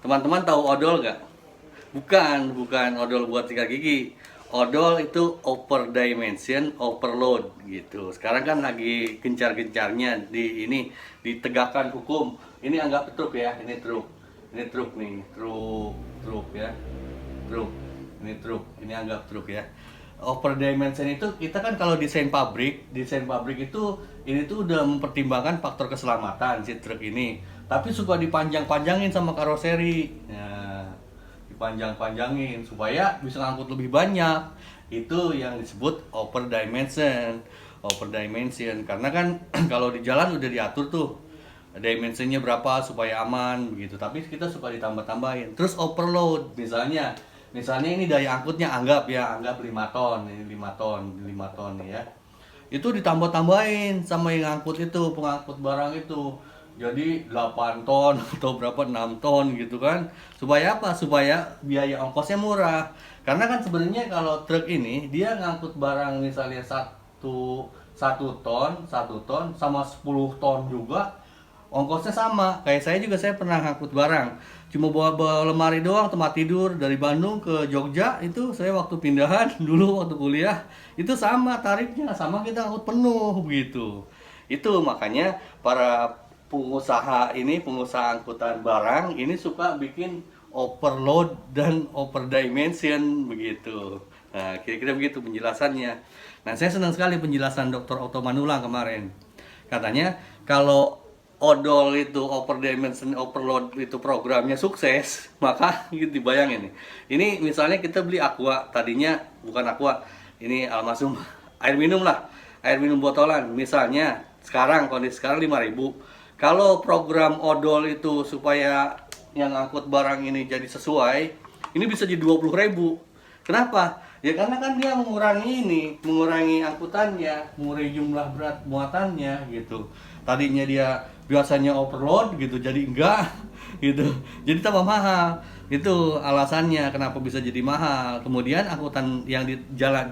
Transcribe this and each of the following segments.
Teman-teman tahu odol nggak? Bukan odol buat sikat gigi. Odol itu over dimension overload gitu. Sekarang kan lagi gencar-gencarnya di ini ditegakkan hukum. Ini anggap truk ya, ini truk. Ini truk nih, truk ya. Truk. Ini truk, ini anggap truk ya. Over dimension itu kita kan kalau desain pabrik itu ini tuh udah mempertimbangkan faktor keselamatan si truk ini. Tapi suka dipanjang-panjangin sama karoseri. Nah, dipanjang-panjangin supaya bisa ngangkut lebih banyak. Itu yang disebut over dimension. Over dimension karena kan kalau di jalan udah diatur tuh dimensinya berapa supaya aman begitu. Tapi kita suka ditambah-tambahin. Terus overload misalnya ini daya angkutnya anggap 5 ton, ini 5 ton ya. Itu ditambah-tambahin sama yang ngangkut itu, pengangkut barang itu. Jadi 8 ton atau berapa 6 ton gitu kan. Supaya apa? Supaya biaya ongkosnya murah. Karena kan sebenarnya kalau truk ini dia ngangkut barang misalnya satu ton sama 10 ton juga ongkosnya sama. Kayak saya pernah ngangkut barang. Cuma bawa lemari doang tempat tidur dari Bandung ke Jogja itu saya waktu pindahan dulu waktu kuliah itu sama tarifnya sama kita ngangkut penuh begitu. Itu makanya para pengusaha angkutan barang ini suka bikin overload dan over dimension begitu. Nah, kira-kira begitu penjelasannya. Nah, saya senang sekali penjelasan Dr. Otto Manulang kemarin. Katanya kalau odol itu over dimension overload itu programnya sukses, maka gitu dibayangin nih. Ini misalnya kita beli Aqua, tadinya bukan Aqua, ini Almasum air minum lah, air minum botolan. Misalnya kondisi sekarang 5.000. Kalau program odol itu supaya yang angkut barang ini jadi sesuai, ini bisa jadi 20.000. Kenapa? Ya karena kan dia mengurangi angkutannya, mengurangi jumlah berat muatannya gitu. Tadinya dia biasanya overload gitu, jadi enggak gitu. Jadi tambah mahal. Itu alasannya kenapa bisa jadi mahal. Kemudian angkutan yang di jalan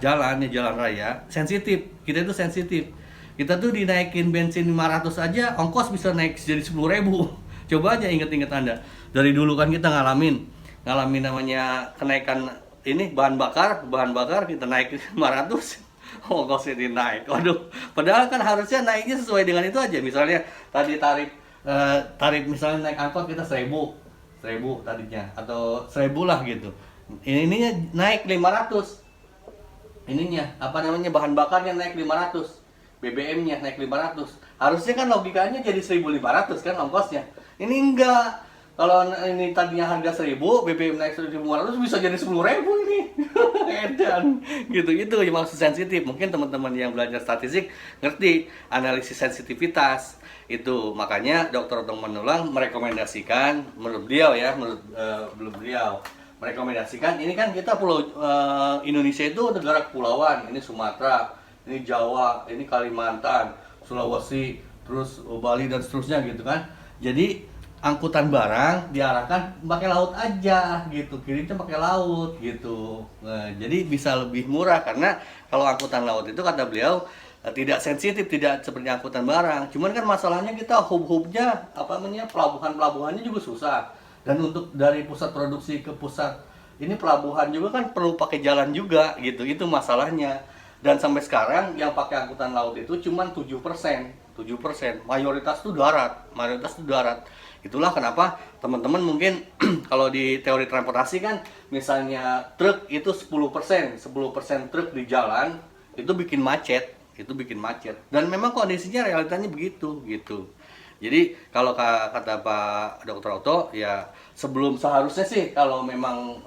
raya sensitif. Kita itu sensitif. Kita tuh dinaikin bensin 500 aja, ongkos bisa naik jadi 10.000. Coba aja inget-inget Anda. Dari dulu kan kita ngalamin namanya kenaikan ini bahan bakar kita naik 500, ongkosnya dinaik. Waduh, padahal kan harusnya naiknya sesuai dengan itu aja. Misalnya tadi tarif misalnya naik angkot kita 1.000 tadinya atau 1.000 lah gitu. Ininya naik 500. Bahan bakarnya naik 500. BBM-nya naik 500. Harusnya kan logikanya jadi 1.500 kan ongkosnya. Ini enggak. Kalau ini tadinya harga 1.000, BBM naik 1.500 bisa jadi 10.000 ini. Edan. Gitu ya maksud sensitif. Mungkin teman-teman yang belajar statistik ngerti analisis sensitivitas. Itu makanya Dr. Otto Manulang merekomendasikan menurut beliau merekomendasikan ini kan kita Indonesia itu negara kepulauan. Ini Sumatera, ini Jawa, ini Kalimantan, Sulawesi, terus Bali dan seterusnya gitu kan. Jadi angkutan barang diarahkan pakai laut aja gitu, kirimnya pakai laut gitu. Nah, jadi bisa lebih murah karena kalau angkutan laut itu kata beliau tidak sensitif, tidak seperti angkutan barang. Cuman kan masalahnya kita hub-hubnya pelabuhannya juga susah. Dan untuk dari pusat produksi ke pusat ini pelabuhan juga kan perlu pakai jalan juga gitu. Itu masalahnya. Dan sampai sekarang yang pakai angkutan laut itu cuma 7%. Mayoritas itu darat. Itulah kenapa teman-teman mungkin kalau di teori transportasi kan misalnya truk itu 10% truk di jalan itu bikin macet. Dan memang kondisinya realitanya begitu gitu. Jadi kalau kata Pak Dr. Otto ya seharusnya sih kalau memang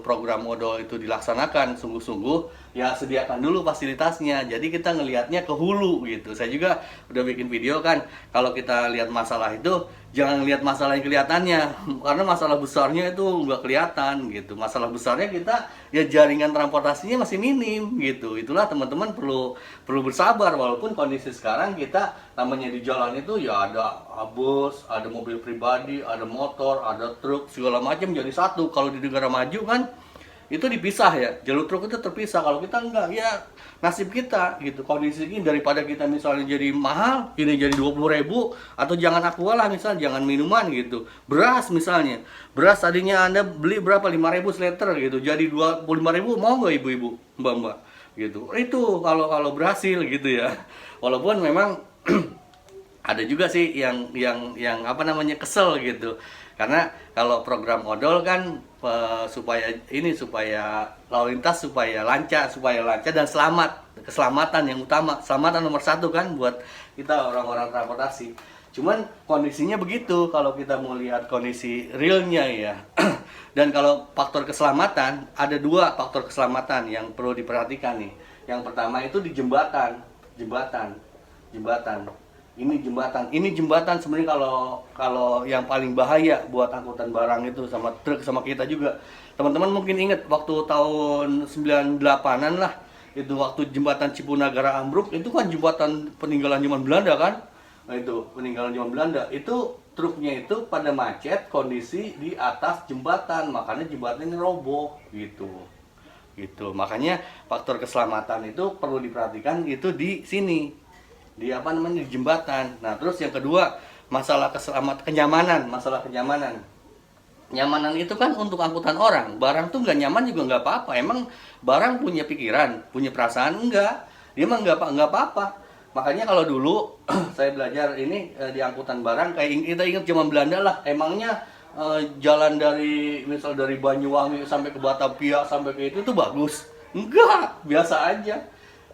program odol itu dilaksanakan sungguh-sungguh ya sediakan dulu fasilitasnya. Jadi kita ngelihatnya ke hulu gitu. Saya juga udah bikin video kan kalau kita lihat masalah itu jangan lihat masalah yang kelihatannya karena masalah besarnya itu nggak kelihatan gitu. Masalah besarnya kita ya jaringan transportasinya masih minim gitu. Itulah teman-teman perlu bersabar walaupun kondisi sekarang kita namanya di jalan itu ya ada bus, ada mobil pribadi, ada motor, ada truk segala macam jadi satu. Kalau di negara maju kan itu dipisah ya, jalur truk itu terpisah. Kalau kita enggak, ya nasib kita gitu. Kondisi ini daripada kita misalnya jadi mahal, ini jadi 20.000, atau jangan aqua lah misalnya, jangan minuman gitu. Beras misalnya, beras tadinya Anda beli berapa, 5.000 seliter gitu, jadi 25.000, mau nggak ibu-ibu, mbak-mbak gitu. Itu kalau berhasil gitu ya. Walaupun memang ada juga sih yang apa namanya, kesel gitu. Karena kalau program odol kan supaya lalu lintas supaya lancar dan selamat. Keselamatan yang utama, keselamatan nomor satu kan buat kita orang-orang transportasi. Cuman kondisinya begitu kalau kita mau lihat kondisi realnya ya. Dan kalau faktor keselamatan, ada dua faktor keselamatan yang perlu diperhatikan nih. Yang pertama itu di jembatan. Ini jembatan sebenarnya kalau yang paling bahaya buat angkutan barang itu sama truk sama kita juga. Teman-teman mungkin ingat waktu tahun 98-an lah, itu waktu jembatan Cipunagara ambruk, itu kan jembatan peninggalan zaman Belanda kan. Nah, itu peninggalan zaman Belanda, itu truknya itu pada macet kondisi di atas jembatan, makanya jembatan ini roboh gitu. Makanya faktor keselamatan itu perlu diperhatikan itu di sini, di apa namanya, di jembatan. Nah, terus yang kedua, masalah kenyamanan. Nyamanan itu kan untuk angkutan orang. Barang tuh nggak nyaman juga nggak apa-apa. Emang barang punya pikiran, punya perasaan? Enggak. Dia mah nggak apa-apa. Makanya kalau dulu saya belajar ini di angkutan barang, kayak kita ingat zaman Belanda lah. Emangnya jalan dari Banyuwangi sampai ke Batavia sampai ke itu tuh bagus? Enggak, biasa aja.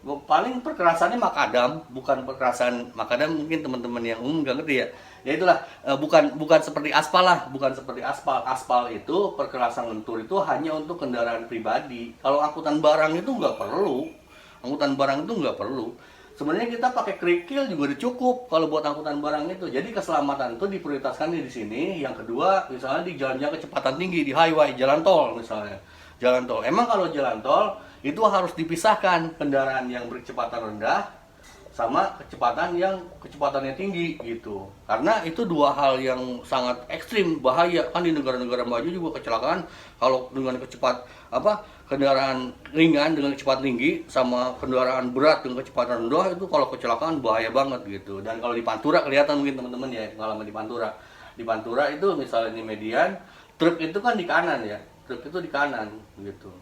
Paling perkerasannya makadam, bukan perkerasan makadam, mungkin teman-teman yang umum nggak ngerti ya. Ya itulah, bukan seperti aspal lah, bukan seperti aspal. Aspal itu perkerasan lentur itu hanya untuk kendaraan pribadi. Kalau angkutan barang itu nggak perlu. Sebenarnya kita pakai kerikil juga udah cukup kalau buat angkutan barang itu. Jadi keselamatan itu diprioritaskan di sini. Yang kedua, misalnya di jalan-jalan kecepatan tinggi, di highway, jalan tol misalnya. Jalan tol. Emang kalau jalan tol itu harus dipisahkan kendaraan yang berkecepatan rendah sama kecepatannya tinggi gitu. Karena itu dua hal yang sangat ekstrim, bahaya kan. Di negara-negara maju juga kecelakaan kalau dengan kendaraan ringan dengan kecepatan tinggi sama kendaraan berat dengan kecepatan rendah, itu kalau kecelakaan bahaya banget gitu. Dan kalau di Pantura kelihatan mungkin teman-teman ya pengalaman di Pantura. Di Pantura itu misalnya di median, truk itu kan di kanan ya. Truk itu di kanan gitu.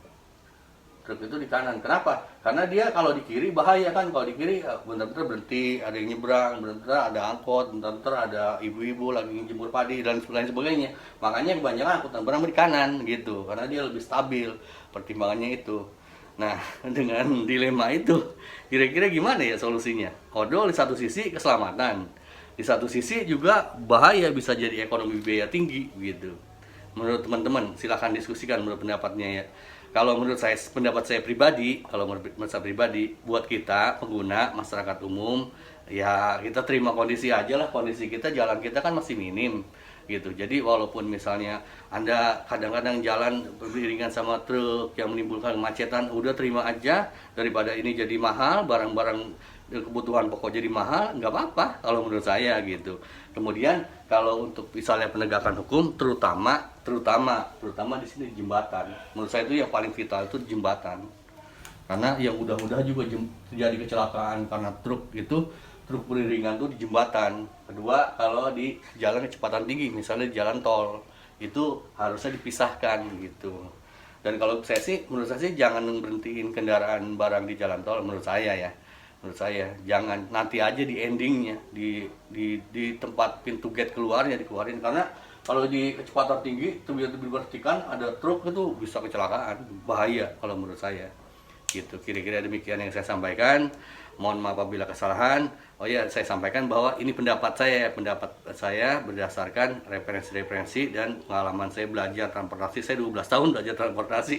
Kenapa? Karena dia kalau di kiri bahaya kan. Kalau di kiri bentar-bentar berhenti, ada yang nyebrang, bentar-bentar ada angkot, bentar-bentar ada ibu-ibu lagi jemur padi dan lain sebagainya. Makanya kebanyakan angkutan barang di kanan gitu, karena dia lebih stabil, pertimbangannya itu. Nah, dengan dilema itu, kira-kira gimana ya solusinya? Odol di satu sisi keselamatan, di satu sisi juga bahaya, bisa jadi ekonomi biaya tinggi gitu. Menurut teman-teman, silahkan diskusikan menurut pendapatnya ya. Kalau menurut pendapat saya pribadi, buat kita pengguna masyarakat umum, ya kita terima kondisi aja lah. Kondisi kita, jalan kita kan masih minim gitu. Jadi walaupun misalnya Anda kadang-kadang jalan beriringan sama truk yang menimbulkan kemacetan, udah terima aja, daripada ini jadi mahal, barang-barang kebutuhan pokok jadi mahal, nggak apa-apa kalau menurut saya gitu. Kemudian kalau untuk misalnya penegakan hukum, terutama di sini di jembatan. Menurut saya itu yang paling vital itu jembatan. Karena yang mudah-mudah juga terjadi kecelakaan karena truk beriringan tuh di jembatan. Kedua, kalau di jalan kecepatan tinggi, misalnya di jalan tol, itu harusnya dipisahkan gitu. Dan kalau menurut saya sih jangan berhentiin kendaraan barang di jalan tol, menurut saya jangan, nanti aja di endingnya, di tempat pintu gate keluarnya dikeluarin. Karena kalau di kecepatan tinggi tiba-tiba diberhentikan ada truk, itu bisa kecelakaan, bahaya kalau menurut saya gitu. Kira-kira demikian yang saya sampaikan. Mohon maaf apabila kesalahan. Oh ya, saya sampaikan bahwa ini pendapat saya berdasarkan referensi dan pengalaman saya belajar transportasi. Saya 12 tahun belajar transportasi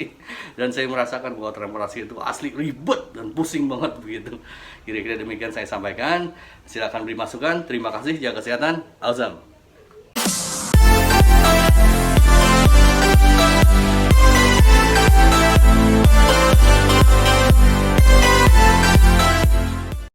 dan saya merasakan bahwa transportasi itu asli ribet dan pusing banget begitu. Kira-kira demikian saya sampaikan. Silakan beri masukan. Terima kasih, jaga kesehatan. Azam.